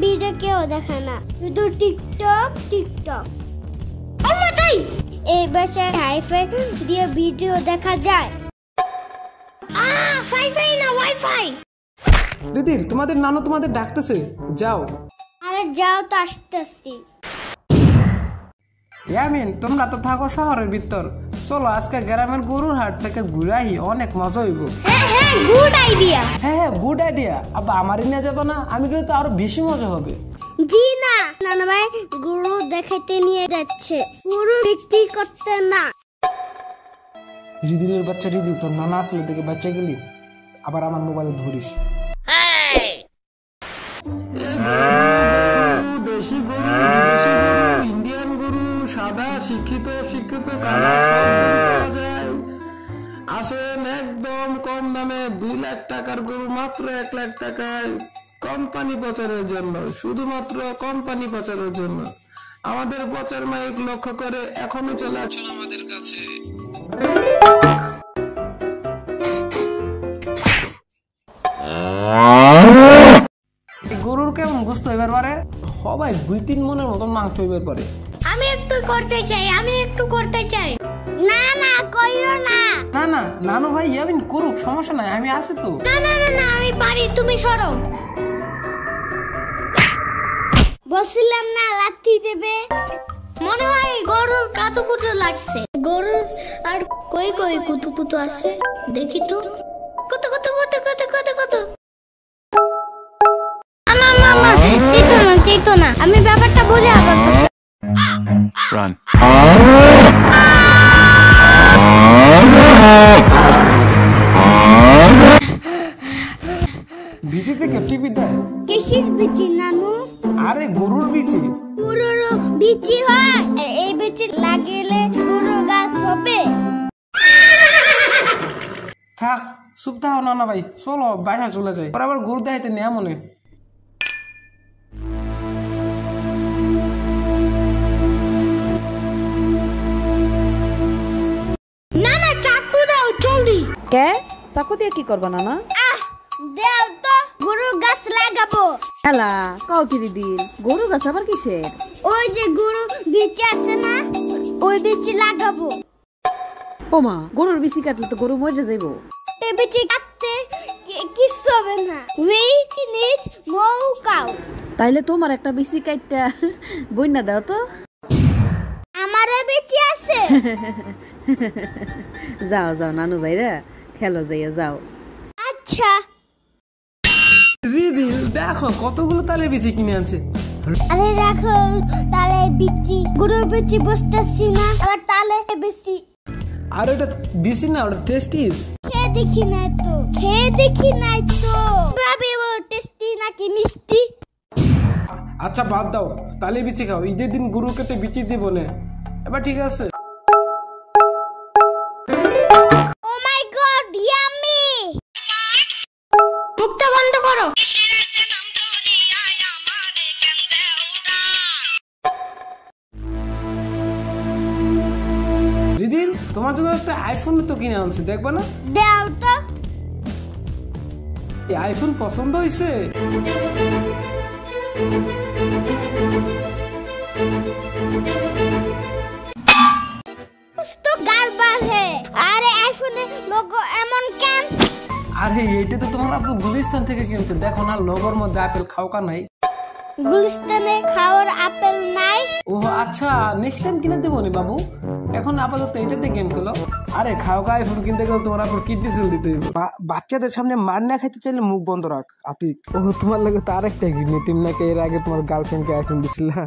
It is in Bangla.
ভিডিও কেউ দেখে না, শুধু টিকটক টিকটক। তাই এই বাসায় হাইফাই দিয়ে ভিডিও দেখা যায়। ফাইফাই না ওয়াইফাই। রিদির তোমাদের নানু তোমাদের ডাকতেছে, যাও। আরে যাও তো, আসতেছি। ইয়ামিন তোমরা তো থাকো শহরের ভিতর, চলো আজকে গ্রামের গরুর হাট থেকে ঘুরাই, অনেক মজা হইব। হ্যাঁ গুড আইডিয়া। হ্যাঁ গুড আইডিয়া। আবার আমারই নিয়ে যাবো না? আমি কিন্তু আরো বেশি মজা হবে। জি না, নানা ভাই গরু দেখাইতে নিয়ে যাচ্ছে, গরু বিক্রি করতে না। রিদিলের বাচ্চা রিদিল, তোর নানা আসলে থেকে বাচ্চা গেলি, আবার আমার মোবাইলে ধরিস। দেশি গরু, বিদেশি গরু, ইন্ডিয়ান গরু, সাদা, শিক্ষিত, শিক্ষিত, কালো সব গরু পাওয়া যায়। আসেন একদম কম দামে 2 লাখ টাকার গরু মাত্র 1 লাখ টাকায়, কোম্পানি প্রচারের জন্য, শুধুমাত্র কোম্পানি প্রচারের জন্য। আমাদের প্রচার মাইক লক্ষ্য করে এখনই চলে আসুন আমাদের কাছে। গরুর কেমন গোস্ত হইবার পারে? সবাই 2-3 মনের মতন মাংস হইবার পারে। আমি একটু করতে চাই। না না কইরো না। না না নানু ভাই ইয়ামিন করুক, সমস্যা নাই, আমি আছি তো। না না না না, আমি পারি, তুমি সরো। বলছিলাম না লাঠি দেবে। মনে হয় গরুর কাতুকুতু লাগছে। গরুর আর কই কই কুতুকুতু আছে, দেখি তো। কত কত কত কত কত কত। না চেতো না, আমি ব্যাপারটা বুঝে আবার Run. বিচি থেকে টিপি দেয়? কিসের বিচি নানু? আরে গরুর বিচি। গরুর বিচি হয়? এই বিচি লাগিলে গরু গাছ হবে? থাক চুপ থাকো নানা ভাই, চলো বাসা চলে যাই, আবার গরু দেখাইতে নেয়া মনে। না না চাকু দাও জলদি। কে চাকু দিয়ে কি করবা না? দেও তো, গরু গাছ লাগাবো। হেলা কাও কি দিন, গরু গাছ আবার কিসের? ওই যে গরু বিচি আছে না, ওই বিচি লাগাবো। ওমা গরুর বিচি কাটলে তো গরু মরে যাইবো। এই বিচি কাটতে কিছু হবে না, উইচ নিজ মৌ কাউ। তাইলে তোমার একটা বিচি কাটটা বইনা দাও তো। আমারও বিচি আছে। যাও যাও নানু ভাইরা খেলো যাইয়া যাও। আচ্ছা রিদিল দেখো কতগুলো তালে বিচি কিনে আনছে। আরে রাখো তালে বিচি, গরু বিচি বসতেছি না, আবার তালে বিচি। আর ওটা বিচি না, ওটা টেস্টিস। খেয়ে দেখি নাই তো ভাবি ও টেস্টি নাকি মিষ্টি। আচ্ছা বাদ দাও, তালে বিচি খাও, ঈদের দিন গরু কেটে বিচি দিব না। এবার ঠিক আছে। ও মাই গড ইয়াম্মি। মুখটা বন্ধ করো। রিদিল তোমার জন্য একটা আইফোন তো কিনে আনছে, দেখবা না? দাও তো। এই আইফোন পছন্দ হইছে? তো গারবার হে। আরে আইফোনে লোগো এমন কেন? আরে এইটা তো তোমার আপু গুলিস্তান থেকে কিনছে, দেখো না লোগোর মধ্যে আপেল খাওকা নাই। গুলিস্তানে খাওয়ার আপেল নাই? ও আচ্ছা, নেক্সট টাইম কিনে দেবো নি বাবু, এখন আপাতত এটাতে গেম খেলো। আরে খাওকা আইফোন কিনতে গেলে তোমার আপুর কিডনি সেল দিতে হইব। বাচ্চাদের সামনে মার না খাইতে চাইলে মুখ বন্ধ রাখ আতিক। ও তোমার লাগে তার একটা কিডনি, তুমি নাকি এর আগে তোমার গার্লফ্রেন্ডকে আইফোন দিছিলা।